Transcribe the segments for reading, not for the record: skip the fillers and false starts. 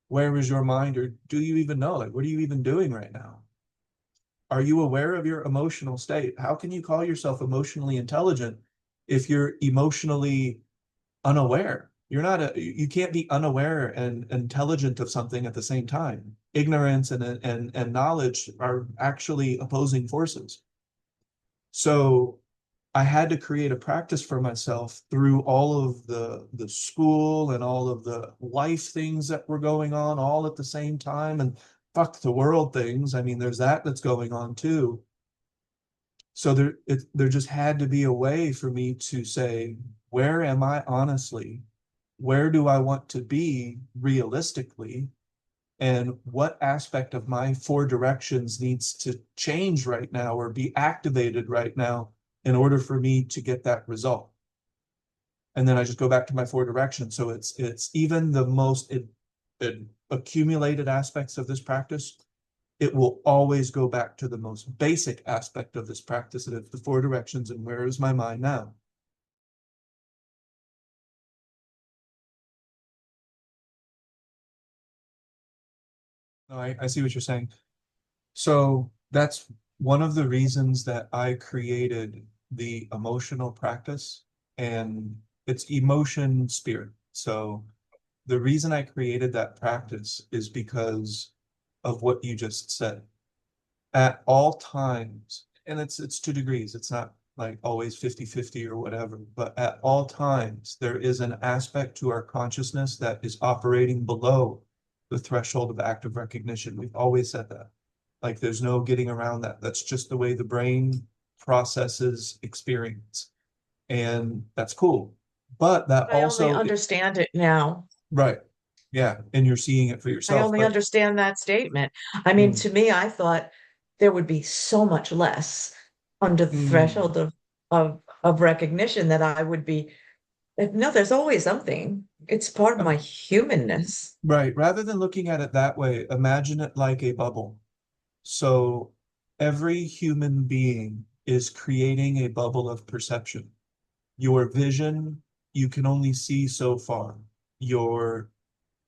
Where is your mind, or do you even know? Like, what are you even doing right now? Are you aware of your emotional state? How can you call yourself emotionally intelligent if you're emotionally unaware? You're not you can't be unaware and intelligent of something at the same time. Ignorance and knowledge are actually opposing forces. So I had to create a practice for myself through all of the school and all of the life things that were going on all at the same time, and fuck the world things. I mean, there's that's going on too. So there just had to be a way for me to say, where am I honestly? Where do I want to be realistically? And what aspect of my four directions needs to change right now or be activated right now in order for me to get that result? And then I just go back to my four directions. So it's even the most accumulated aspects of this practice, it will always go back to the most basic aspect of this practice, and it's the four directions and where is my mind now. I see what you're saying. So that's one of the reasons that I created the emotional practice, and it's emotion spirit. So the reason I created that practice is because of what you just said. At all times, and it's 2 degrees, it's not like always 50-50 or whatever, but at all times there is an aspect to our consciousness that is operating below the threshold of active recognition. We've always said that. Like there's no getting around that. That's just the way the brain processes experience. And that's cool. But that I only also, understand it now. right. Yeah. And you're seeing it for I yourself. only But understand that statement. I mean, mm, to me, I thought there would be so much less under the mm, threshold of recognition that I would be. No, there's always something. It's part of my humanness. right. Rather than looking at it that way, imagine it like a bubble. So every human being is creating a bubble of perception. Your vision, you can only see so far. Your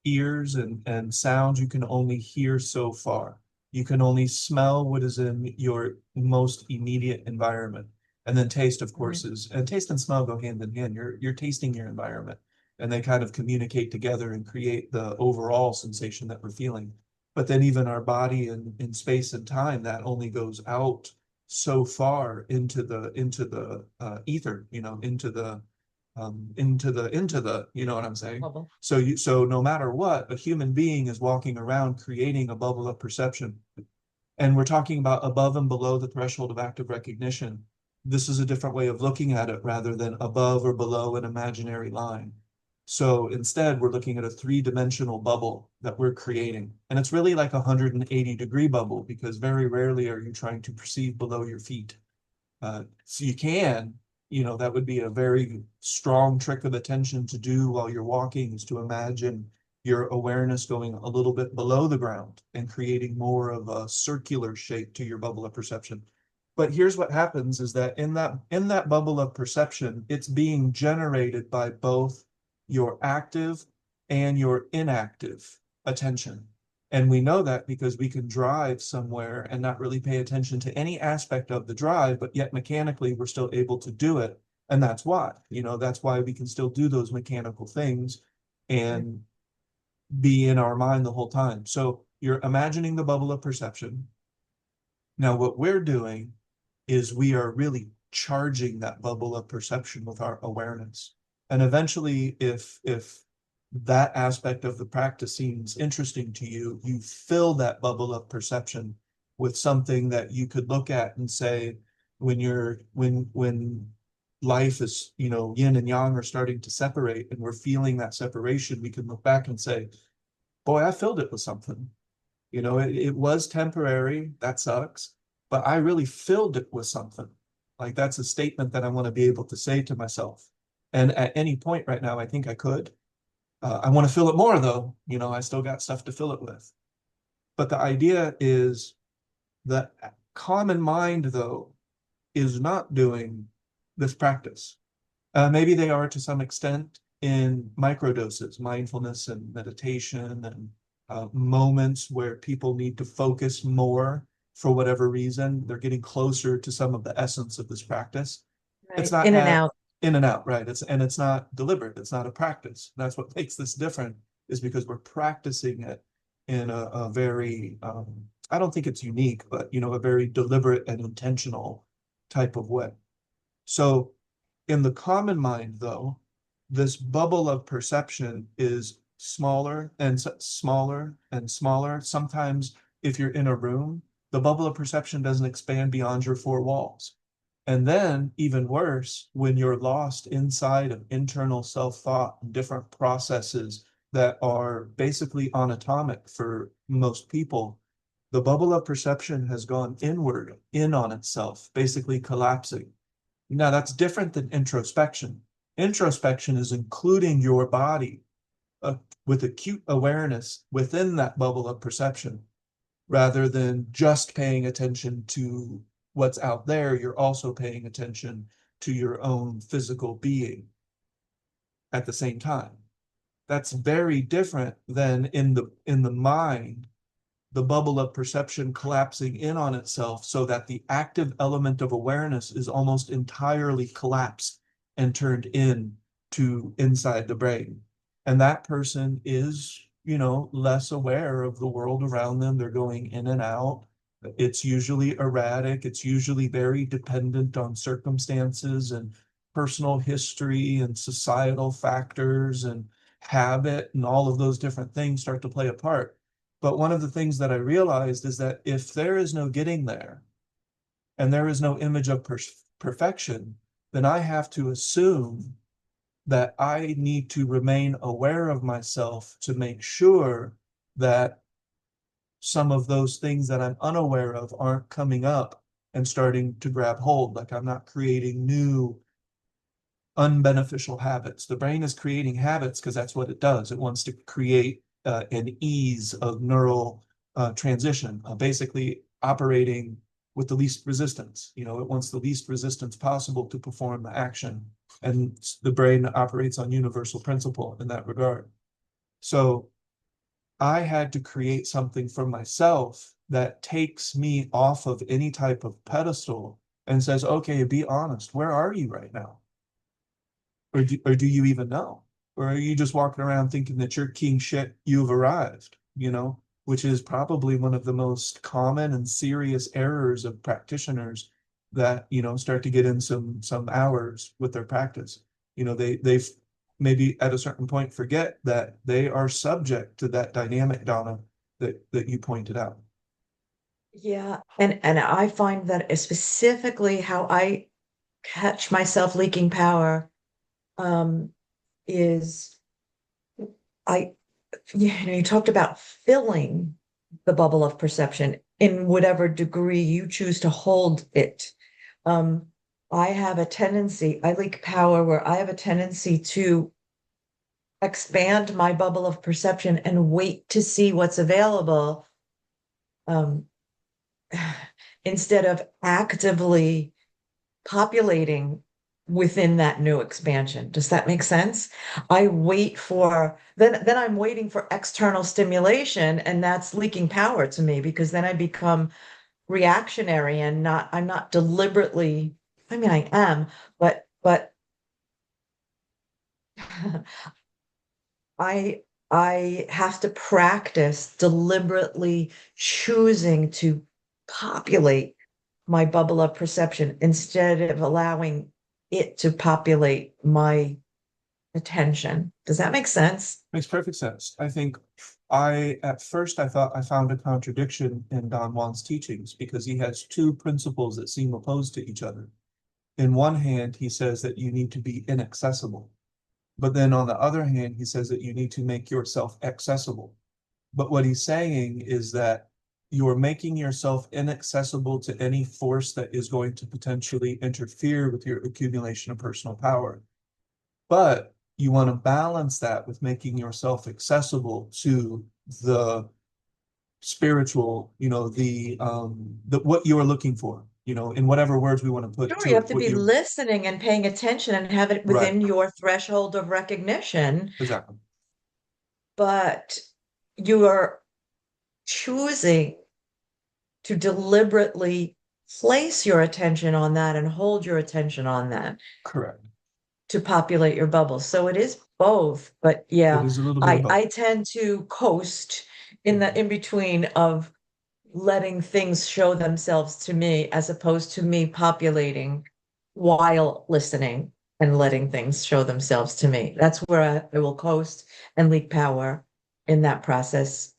ears and sounds, you can only hear so far. You can only smell what is in your most immediate environment. And then taste, of course, is, and taste and smell go hand in hand. You're tasting your environment, and they kind of communicate together and create the overall sensation that we're feeling. But then even our body in space and time, that only goes out so far into the ether, into the, you know what I'm saying? Bubble. So no matter what, a human being is walking around creating a bubble of perception. And we're talking about above and below the threshold of active recognition. This is a different way of looking at it rather than above or below an imaginary line. So instead, we're looking at a three-dimensional bubble that we're creating. And it's really like a 180-degree bubble, because very rarely are you trying to perceive below your feet. So you can, that would be a very strong trick of attention to do while you're walking, is to imagine your awareness going a little bit below the ground and creating more of a circular shape to your bubble of perception. But here's what happens is that in that bubble of perception, it's being generated by both your active and your inactive attention. And we know that because we can drive somewhere and not really pay attention to any aspect of the drive, but yet mechanically we're still able to do it. And that's why we can still do those mechanical things and be in our mind the whole time. So you're imagining the bubble of perception. Now, what we're doing is we are really charging that bubble of perception with our awareness. And eventually, if that aspect of the practice seems interesting to you, you fill that bubble of perception with something that you could look at and say, when life is, yin and yang are starting to separate and we're feeling that separation, we can look back and say, boy, I filled it with something. It was temporary. That sucks. But I really filled it with something. Like that's a statement that I want to be able to say to myself. And at any point right now, I think I could. I want to fill it more though. I still got stuff to fill it with. But the idea is the common mind, though, is not doing this practice. Maybe they are to some extent in microdoses, mindfulness and meditation and moments where people need to focus more for whatever reason. They're getting closer to some of the essence of this practice. It's Right. not In and at out. in and out, right? It's not deliberate. It's not a practice. That's what makes this different, is because we're practicing it in a very I don't think it's unique, but a very deliberate and intentional type of way. So in the common mind, though, this bubble of perception is smaller and smaller and smaller. Sometimes, if you're in a room, the bubble of perception doesn't expand beyond your four walls. And then, even worse, when you're lost inside of internal self-thought and different processes that are basically anatomic for most people, the bubble of perception has gone inward, in on itself, basically collapsing. Now, that's different than introspection. Introspection is including your body uh, with acute awareness within that bubble of perception, rather than just paying attention to what's out there. You're also paying attention to your own physical being at the same time. That's very different than in the mind, the bubble of perception collapsing in on itself so that the active element of awareness is almost entirely collapsed and turned in to inside the brain. And that person is, less aware of the world around them. They're going in and out. It's usually erratic. It's usually very dependent on circumstances and personal history and societal factors and habit, and all of those different things start to play a part. But one of the things that I realized is that if there is no getting there and there is no image of perfection, then I have to assume that I need to remain aware of myself to make sure that some of those things that I'm unaware of aren't coming up and starting to grab hold. Like, I'm not creating new unbeneficial habits. The brain is creating habits because that's what it does. It wants to create an ease of neural transition, basically operating with the least resistance. It wants the least resistance possible to perform the action. And the brain operates on universal principle in that regard. So I had to create something for myself that takes me off of any type of pedestal and says, okay, be honest, where are you right now? Or do you even know? Or are you just walking around thinking that you're king shit, you've arrived, which is probably one of the most common and serious errors of practitioners that, start to get in some hours with their practice. They've maybe at a certain point forget that they are subject to that dynamic, Donna, that you pointed out. Yeah. And I find that specifically how I catch myself leaking power um is I you talked about filling the bubble of perception in whatever degree you choose to hold it. Um, I have a tendency, I leak power where I have a tendency to expand my bubble of perception and wait to see what's available, um, instead of actively populating within that new expansion. Does that make sense? I wait for then I'm waiting for external stimulation, and that's leaking power to me because then I become reactionary and not I'm not deliberately, I mean I am, but I I have to practice deliberately choosing to populate my bubble of perception instead of allowing it to populate my attention. Does that make sense? Makes perfect sense. I think at first I thought I found a contradiction in Don Juan's teachings because he has two principles that seem opposed to each other. In one hand, he says that you need to be inaccessible. But then on the other hand, he says that you need to make yourself accessible. But what he's saying is that you're making yourself inaccessible to any force that is going to potentially interfere with your accumulation of personal power. But you want to balance that with making yourself accessible to the spiritual, the what you are looking for, in whatever words we want to put Sure, you to have it, to what be you listening and paying attention and have it right, within your threshold of recognition. exactly. But you are choosing to deliberately place your attention on that and hold your attention on that Correct. to populate your bubble. So it is both, but It yeah, is a little bit of I both. tend to coast in the Mhm. in between of letting things show themselves to me as opposed to me populating while listening and letting things show themselves to me. That's where I will coast and leak power in that process.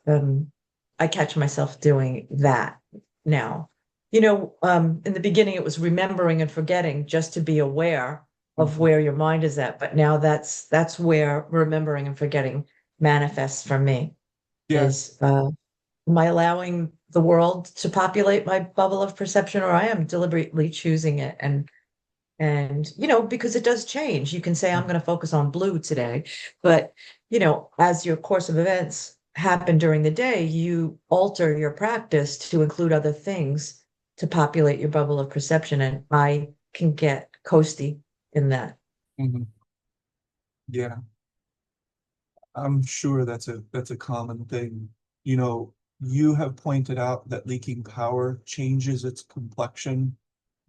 I catch myself doing that now. In the beginning, it was remembering and forgetting just to be aware of Mhm. where your mind is at. But now that's where remembering and forgetting manifests for me Yeah. is am I allowing the world to populate my bubble of perception, or I am deliberately choosing it? And because it does change. You can say I'm Mhm. going to focus on blue today, but as your course of events happen during the day, you alter your practice to include other things to populate your bubble of perception. And I can get coasty in that. Mhm. Yeah. I'm sure that's a common thing. You know, you have pointed out that leaking power changes its complexion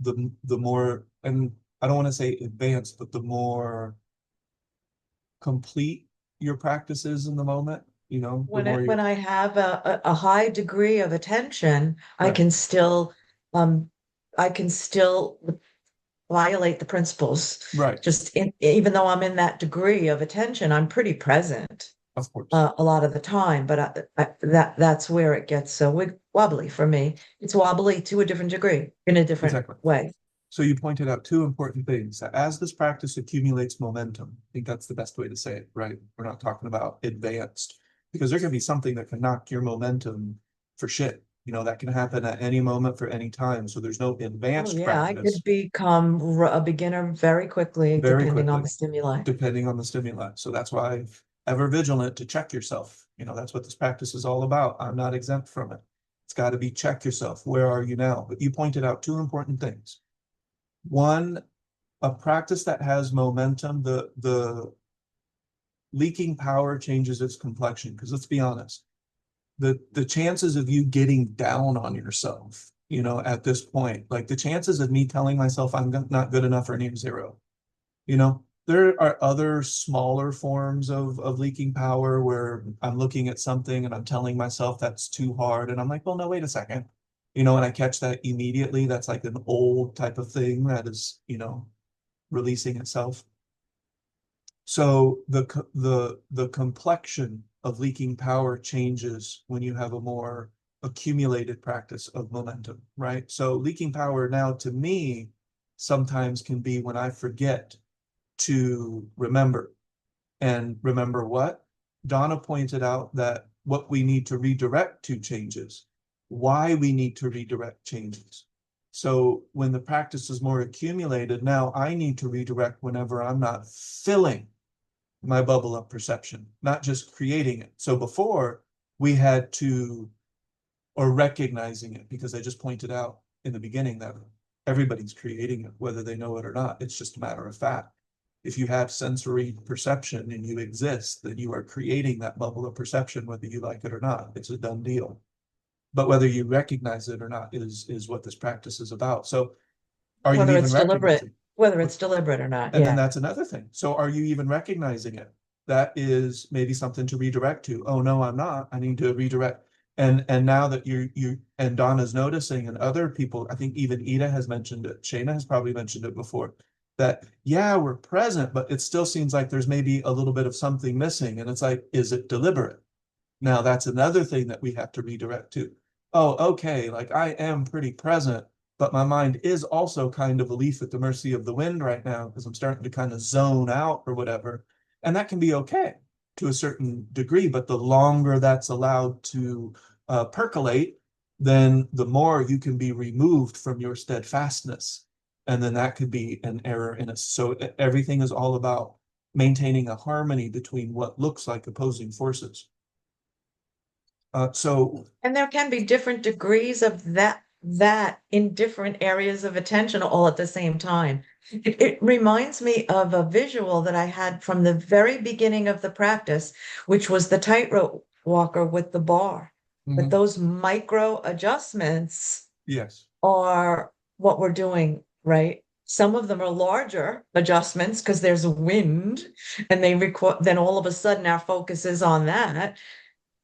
the more, and I don't want to say advanced, but the more complete your practice is in the moment, the more When you're I have a high degree of attention, I right, can still um I can still violate the principles. right, Even though I'm in that degree of attention, I'm pretty present of course. a lot of the time. But that's where it gets so wobbly for me. It's wobbly to a different degree in a different Exactly. way. So you pointed out two important things. As this practice accumulates momentum, I think that's the best way to say it, right? We're not talking about advanced, because there can be something that can knock your momentum for shit. That can happen at any moment for any time. So there's no Oh advanced yeah, I practice could become a beginner very quickly, very depending on quickly, the stimuli. depending on the stimuli. So that's why ever vigilant to check yourself. That's what this practice is all about. I'm not exempt from it. It's got to be check yourself. Where are you now? But you pointed out two important things. One, a practice that has momentum, the leaking power changes its complexion. Because let's be honest, the chances of you getting down on yourself, at this point, like the chances of me telling myself I'm not good enough are near zero. There are other smaller forms of leaking power where I'm looking at something and I'm telling myself that's too hard. And I'm like, well, no, wait a second. And I catch that immediately. That's like an old type of thing that is, releasing itself. So the complexion of leaking power changes when you have a more accumulated practice of momentum, right? So leaking power now to me sometimes can be when I forget to remember. And remember what? Donna pointed out that what we need to redirect to changes, why we need to redirect changes. So when the practice is more accumulated, now I need to redirect whenever I'm not filling my bubble of perception, not just creating it. So before we had to, or recognizing it, because I just pointed out in the beginning that everybody's creating it, whether they know it or not. It's just a matter of fact. If you have sensory perception and you exist, then you are creating that bubble of perception, whether you like it or not. It's a done deal. But whether you recognize it or not is what this practice is about. So are you Whether even it's deliberate, recognizing? whether it's deliberate or not. And then Yeah. that's another thing. So are you even recognizing it? That is maybe something to redirect to. Oh no, I'm not. I need to redirect. And now that you and Donna's noticing and other people, I think even Ida has mentioned it. Shayna has probably mentioned it before. That yeah, we're present, but it still seems like there's maybe a little bit of something missing. And it's like, is it deliberate? Now that's another thing that we have to redirect to. Oh, okay, like I am pretty present, but my mind is also kind of a leaf at the mercy of the wind right now because I'm starting to kind of zone out or whatever. And that can be okay to a certain degree, but the longer that's allowed to percolate, then the more you can be removed from your steadfastness. And then that could be an error in us. So everything is all about maintaining a harmony between what looks like opposing forces. So And there can be different degrees of that in different areas of attention all at the same time. It reminds me of a visual that I had from the very beginning of the practice, which was the tightrope walker with the bar. But Mhm. those micro adjustments Yes. are what we're doing, right? Some of them are larger adjustments because there's a wind and they record, then all of a sudden our focus is on that,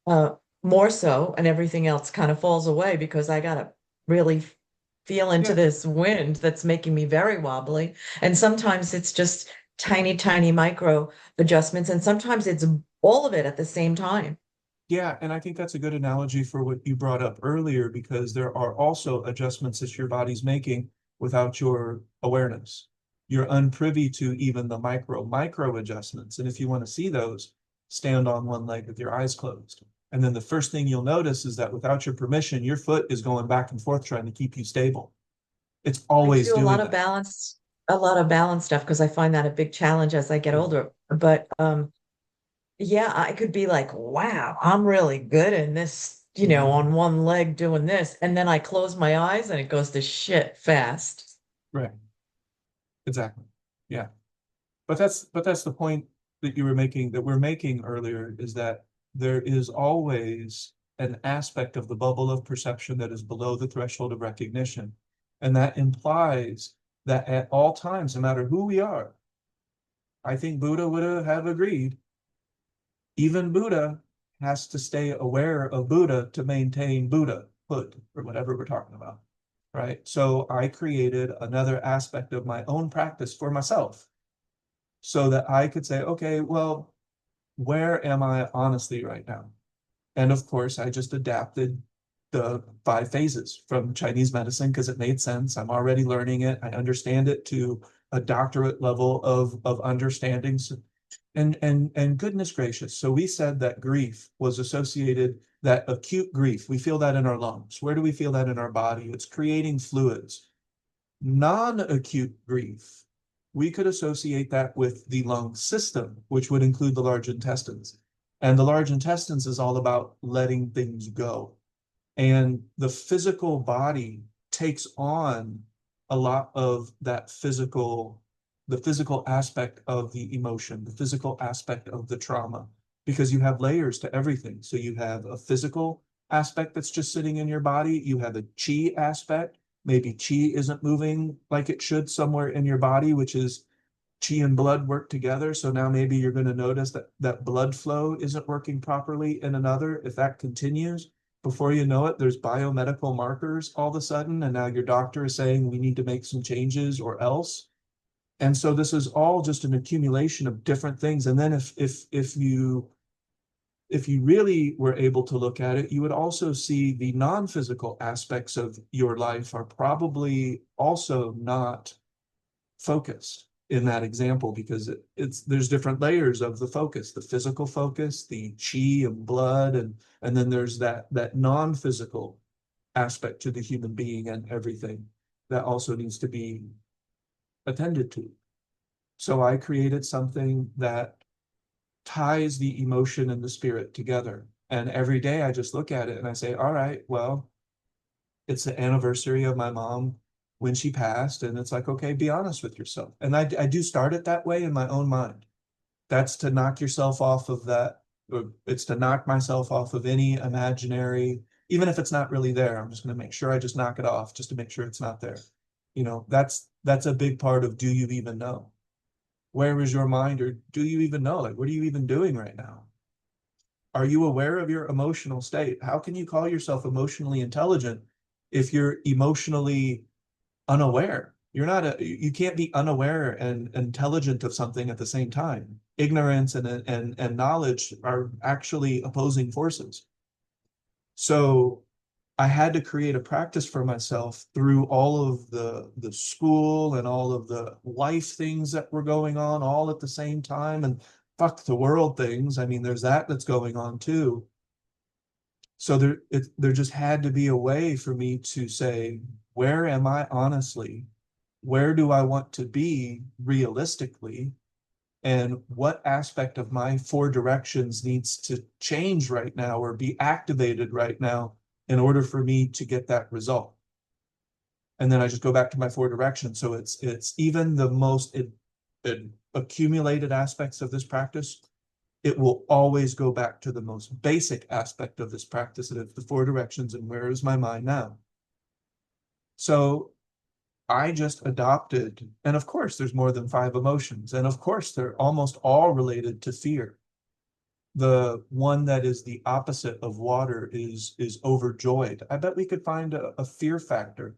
uh, more so, and everything else kind of falls away because I gotta really feel into Yeah. this wind that's making me very wobbly. And sometimes it's just tiny, tiny micro adjustments, and sometimes it's all of it at the same time. Yeah, and I think that's a good analogy for what you brought up earlier, because there are also adjustments that your body's making without your awareness. You're unprivy to even the micro adjustments. And if you want to see those, stand on one leg with your eyes closed. And then the first thing you'll notice is that without your permission, your foot is going back and forth trying to keep you stable. It's I always do doing that. a lot of balance stuff because I find that a big challenge as I get Yeah. older. But yeah, I could be like, wow, I'm really good in this, Mhm. on one leg doing this. And then I close my eyes and it goes to shit fast. Right. Exactly. Yeah. But that's the point that you were making, that we're making earlier, is that there is always an aspect of the bubble of perception that is below the threshold of recognition. And that implies that at all times, no matter who we are, I think Buddha would have agreed, even Buddha has to stay aware of Buddha to maintain Buddhahood, or whatever we're talking about. Right. So I created another aspect of my own practice for myself so that I could say, okay, well, where am I honestly right now? And of course, I just adapted the 5 phases from Chinese medicine because it made sense. I'm already learning it. I understand it to a doctorate level of understanding. And goodness gracious. So we said that grief was associated, that acute grief, we feel that in our lungs. Where do we feel that in our body? It's creating fluids. Non-acute grief, we could associate that with the lung system, which would include the large intestines. And the large intestines is all about letting things go. And the physical body takes on a lot of that the physical aspect of the emotion, the physical aspect of the trauma, because you have layers to everything. So you have a physical aspect that's just sitting in your body. You have a chi aspect. Maybe chi isn't moving like it should somewhere in your body, which is chi and blood work together. So now maybe you're going to notice that that blood flow isn't working properly in another. If that continues, before you know it, there's biomedical markers all of a sudden, and now your doctor is saying we need to make some changes or else. And so this is all just an accumulation of different things. And then if you really were able to look at it, you would also see the non-physical aspects of your life are probably also not focused in that example, because it's there's different layers of the focus, the physical focus, the chi and blood, and then there's that non-physical aspect to the human being and everything that also needs to be attended to. So I created something that ties the emotion and the spirit together. And every day I just look at it and I say, all right, well, it's the anniversary of my mom when she passed. And it's like, okay, be honest with yourself. And I do start it that way in my own mind. That's to knock yourself off of that. It's to knock myself off of any imaginary, even if it's not really there. I'm just going to make sure I just knock it off just to make sure it's not there. That's a big part of, do you even know? Where is your mind, or do you even know? Like, what are you even doing right now? Are you aware of your emotional state? How can you call yourself emotionally intelligent if you're emotionally unaware? You can't be unaware and intelligent of something at the same time. Ignorance and knowledge are actually opposing forces. So I had to create a practice for myself through all of the school and all of the life things that were going on all at the same time, and fuck the world things. I mean, there's that's going on too. So there just had to be a way for me to say, where am I honestly? Where do I want to be realistically? And what aspect of my 4 directions needs to change right now or be activated right now in order for me to get that result? And then I just go back to my 4 directions. So it's even the most accumulated aspects of this practice. it will always go back to the most basic aspect of this practice, of the four directions and where is my mind now. So I just adopted, and of course, there's more than five emotions, and of course, they're almost all related to fear. The one that is the opposite of water is overjoyed. I bet we could find a fear factor.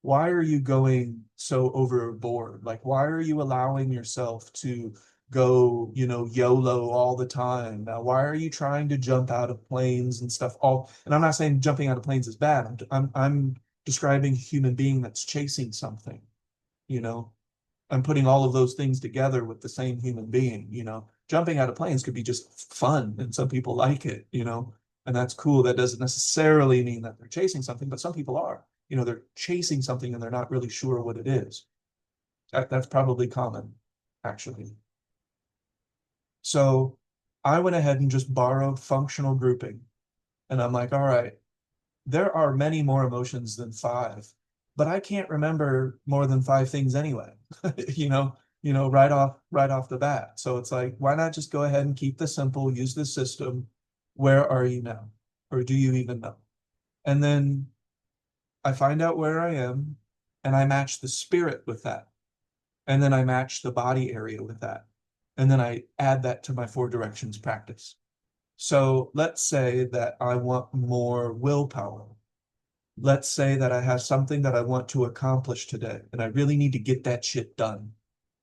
Why are you going so overboard? Like, why are you allowing yourself to go, YOLO all the time? Now, why are you trying to jump out of planes and stuff? And I'm not saying jumping out of planes is bad. I'm describing a human being that's chasing something, you know. I'm putting all of those things together with the same human being, Jumping out of planes could be just fun and some people like it, and that's cool. That doesn't necessarily mean that they're chasing something, but some people are, they're chasing something and they're not really sure what it is. That's probably common, actually. So I went ahead and just borrowed functional grouping. And I'm like, all right, there are many more emotions than five, but I can't remember more than five things anyway, right off the bat. So it's like, why not just go ahead and keep this simple, use this system. Where are you now? Or do you even know? And then I find out where I am and I match the spirit with that. And then I match the body area with that. And then I add that to my four directions practice. So let's say that I want more willpower. Let's say that I have something that I want to accomplish today, and I really need to get that shit done,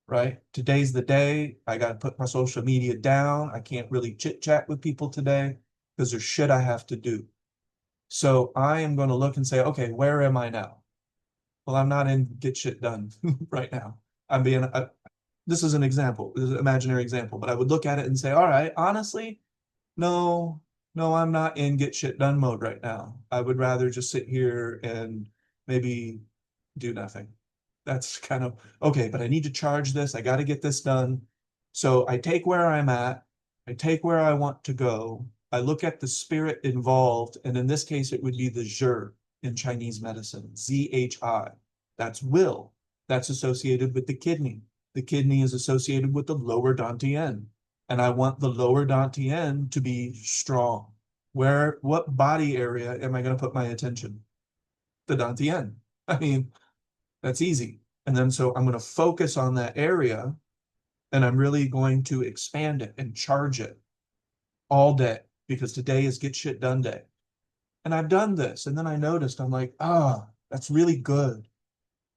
right? Today's the day. I got to put my social media down. I can't really chit chat with people today because there's shit I have to do. So I am going to look and say, okay, where am I now? Well, I'm not in get shit done right now. This is an example, this is an imaginary example, but I would look at it and say, all right, honestly, no, no, I'm not in get shit done mode right now. I would rather just sit here and maybe do nothing. That's kind of okay, but I need to charge this. I got to get this done. So I take where I'm at, I take where I want to go. I look at the spirit involved, and in this case, it would be the zhi in Chinese medicine, ZHI. That's will. That's associated with the kidney. The kidney is associated with the lower dantian, and I want the lower dantian to be strong. What body area am I going to put my attention? The dantian. I mean, that's easy. And then so I'm going to focus on that area and I'm really going to expand it and charge it all day because today is get shit done day. And I've done this. And then I noticed, I'm like, that's really good.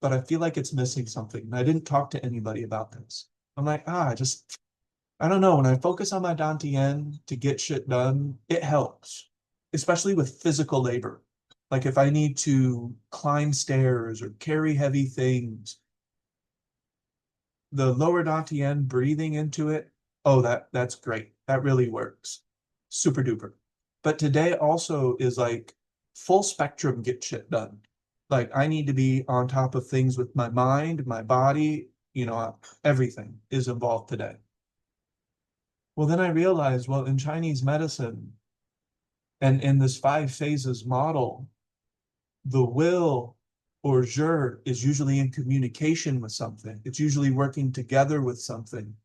But I feel like it's missing something. And I didn't talk to anybody about this. I'm like, I don't know. When I focus on my dantian to get shit done, it helps, especially with physical labor. Like if I need to climb stairs or carry heavy things, the lower dantian, breathing into it, oh, that's great. That really works. Super duper. But today also is like full spectrum get shit done. Like I need to be on top of things with my mind, my body, everything is involved today. Well, then I realized, well, in Chinese medicine and in this five phases model, the will or zhi is usually in communication with something. It's usually working together with something.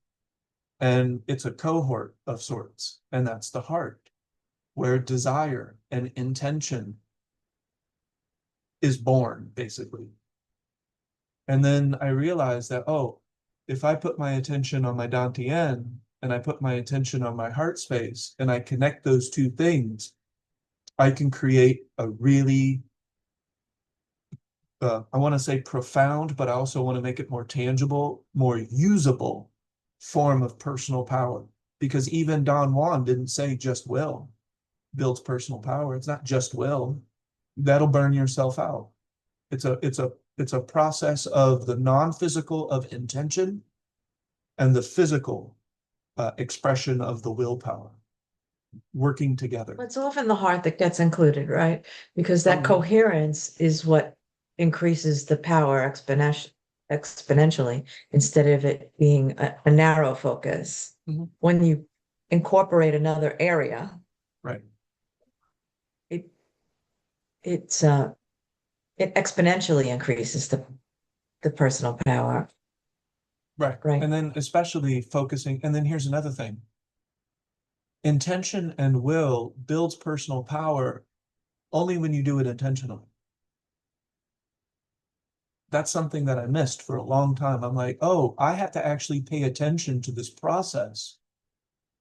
And it's a cohort of sorts. And that's the heart, where desire and intention is born, basically. And then I realized that, oh, if I put my attention on my dantian and I put my attention on my heart space and I connect those two things, I can create a really I want to say profound, but I also want to make it more tangible, more usable form of personal power. Because even Don Juan didn't say just will builds personal power. It's not just will. That'll burn yourself out. It's a process of the non-physical of intention and the physical expression of the willpower working together. It's often the heart that gets included, right? Because Oh that yeah. coherence is what increases the power exponentially instead of it being a narrow focus. Mhm. When you incorporate another area, Right. it it's it exponentially increases the personal power, Right. right? And then especially focusing, and then here's another thing. intention and will builds personal power only when you do it intentionally. That's something that I missed for a long time. I'm like, oh, I have to actually pay attention to this process.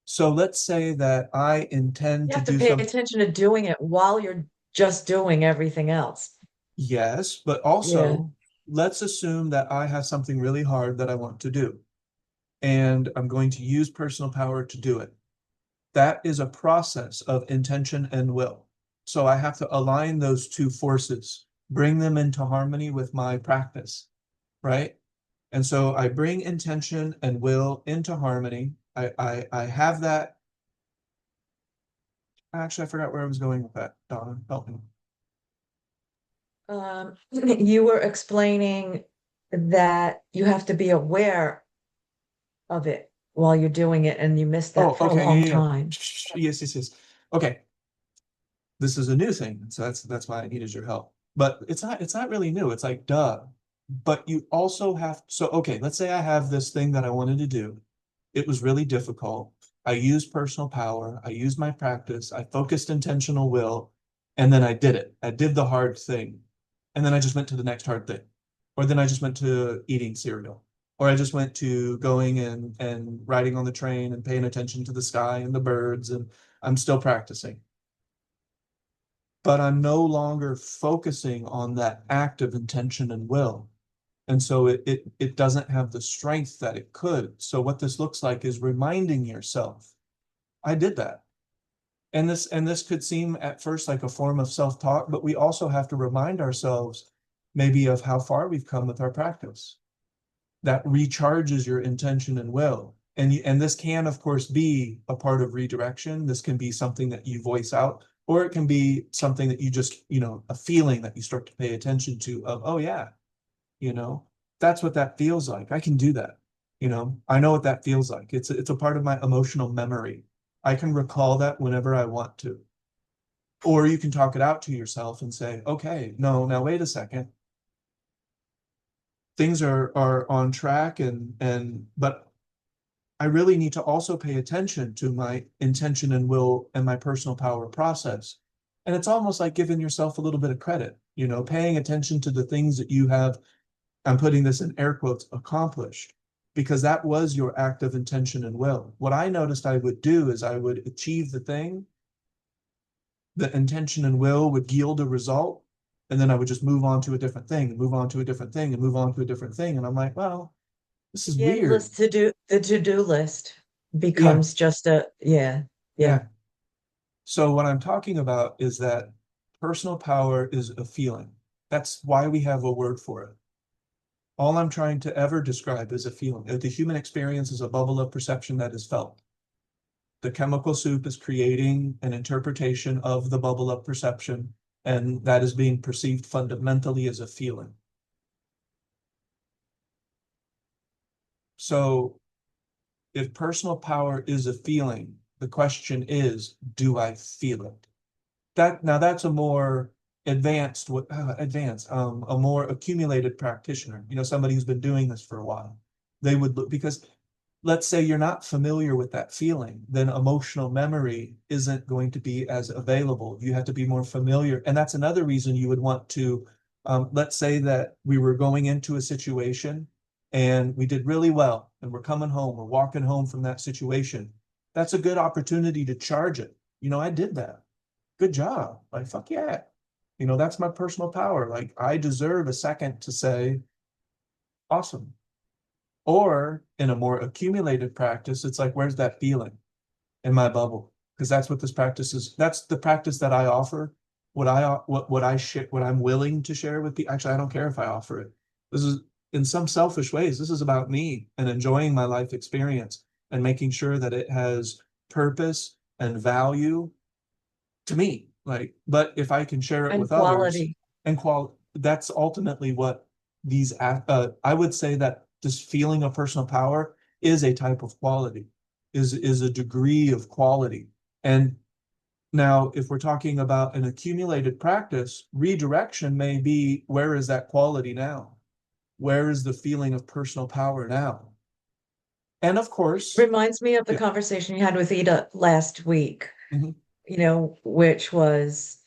So let's say that I intend You to have to do pay some, attention to doing it while you're just doing everything else. yes, but Yeah. also let's assume that I have something really hard that I want to do, and I'm going to use personal power to do it. That is a process of intention and will. So I have to align those two forces, bring them into harmony with my practice, right? And so I bring intention and will into harmony. I have that. Actually, I forgot where I was going with that. Donna, help me. You were explaining that you have to be aware of it while you're doing it, and you missed that Oh, for a okay, long yeah, yeah, yeah. time. Yes, yes, yes. Okay, this is a new thing, so that's why I needed your help. But it's not really new. It's like duh. But you also have, so okay, let's say I have this thing that I wanted to do. It was really difficult. I used personal power, I used my practice, I focused intentional will, and then I did it. I did the hard thing. And then I just went to the next hard thing. Or then I just went to eating cereal. Or I just went to going and riding on the train and paying attention to the sky and the birds, and I'm still practicing. But I'm no longer focusing on that act of intention and will. And so it doesn't have the strength that it could. So what this looks like is reminding yourself, I did that. And this could seem at first like a form of self-talk, but we also have to remind ourselves maybe of how far we've come with our practice. That recharges your intention and will. And this can, of course, be a part of redirection. This can be something that you voice out, or it can be something that you just, a feeling that you start to pay attention to of, oh yeah, you know, that's what that feels like. I can do that. I know what that feels like. It's a part of my emotional memory. I can recall that whenever I want to. Or you can talk it out to yourself and say, okay, no, now wait a second. Things are on track but I really need to also pay attention to my intention and will and my personal power process. And it's almost like giving yourself a little bit of credit, paying attention to the things that you have, I'm putting this in air quotes, accomplished, because that was your act of intention and will. What I noticed I would do is I would achieve the thing, the intention and will would yield a result, and then I would just move on to a different thing, and move on to a different thing, and move on to a different thing. And I'm like, well, this is Yeah, weird. the to-do list Yeah, becomes just a, yeah, yeah. yeah. So what I'm talking about is that personal power is a feeling. That's why we have a word for it. All I'm trying to ever describe is a feeling. The human experience is a bubble of perception that is felt. The chemical soup is creating an interpretation of the bubble of perception, and that is being perceived fundamentally as a feeling. So if personal power is a feeling, the question is, do I feel it? That's a more a more accumulated practitioner, somebody who's been doing this for a while. They would look, because let's say you're not familiar with that feeling, then emotional memory isn't going to be as available. You have to be more familiar. And that's another reason you would want to, let's say that we were going into a situation and we did really well and we're coming home, we're walking home from that situation. That's a good opportunity to charge it. I did that. Good job. Like, fuck yeah. That's my personal power. Like, I deserve a second to say, awesome. Or in a more accumulated practice, it's like, where's that feeling in my bubble? Because that's what this practice is. That's the practice that I offer. What I share, what I'm willing to share with people. Actually, I don't care if I offer it. This is in some selfish ways. This is about me and enjoying my life experience and making sure that it has purpose and value to me. Like, but if I can share it And with others quality. and that's ultimately what I would say that this feeling of personal power is a type of quality, is a degree of quality. And now, if we're talking about an accumulated practice, redirection may be, where is that quality now? Where is the feeling of personal power now? And of course, Reminds me of the yeah. conversation you had with Ida last week, Mhm. which was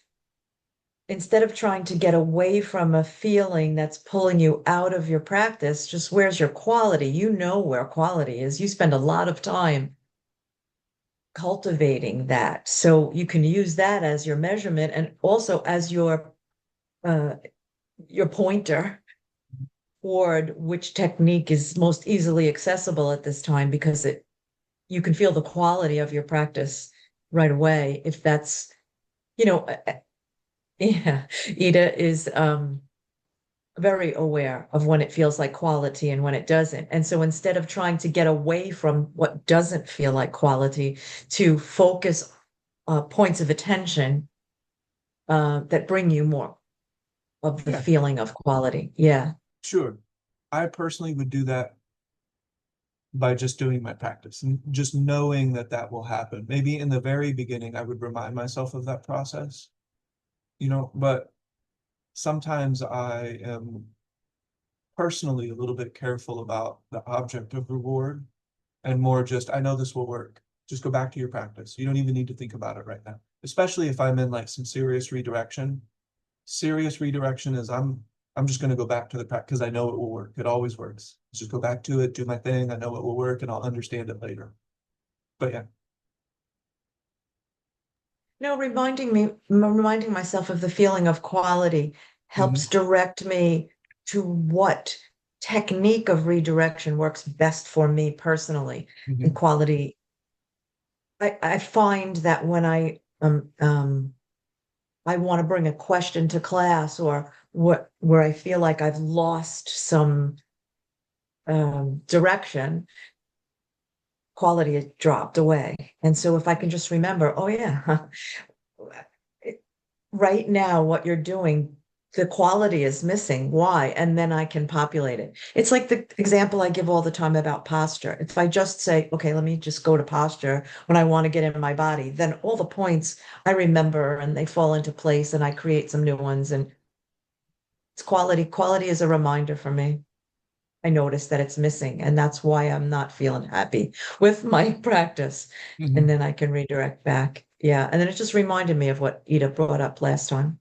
instead of trying to get away from a feeling that's pulling you out of your practice, just where's your quality? You know where quality is. You spend a lot of time cultivating that. So you can use that as your measurement and also as uh your pointer toward which technique is most easily accessible at this time because it you can feel the quality of your practice right away if that's you know yeah, Ida is very aware of when it feels like quality and when it doesn't. And so instead of trying to get away from what doesn't feel like quality, to focus points of attention that bring you more of the Yeah, feeling of quality. Yeah. sure. I personally would do that by just doing my practice and just knowing that that will happen. Maybe in the very beginning, I would remind myself of that process, but sometimes I am personally a little bit careful about the object of reward and more just, I know this will work. Just go back to your practice. You don't even need to think about it right now, especially if I'm in like some serious redirection. Serious redirection is I'm just going to go back to the practice because I know it will work. It always works. Just go back to it, do my thing. I know it will work and I'll understand it later. But yeah. No, reminding myself of the feeling of quality helps Hmm. direct me to what technique of redirection works best for me personally. And Hmm. quality, I find that when I want to bring a question to class or where I feel like I've lost some direction, quality has dropped away. And so if I can just remember, oh yeah, right now what you're doing, the quality is missing. Why? And then I can populate it. It's like the example I give all the time about posture. If I just say, okay, let me just go to posture when I want to get in my body, then all the points I remember and they fall into place and I create some new ones. And it's quality. Quality is a reminder for me. I notice that it's missing, and that's why I'm not feeling happy with my practice. And Hmm. then I can redirect back. Yeah. And then it just reminded me of what Ida brought up last time.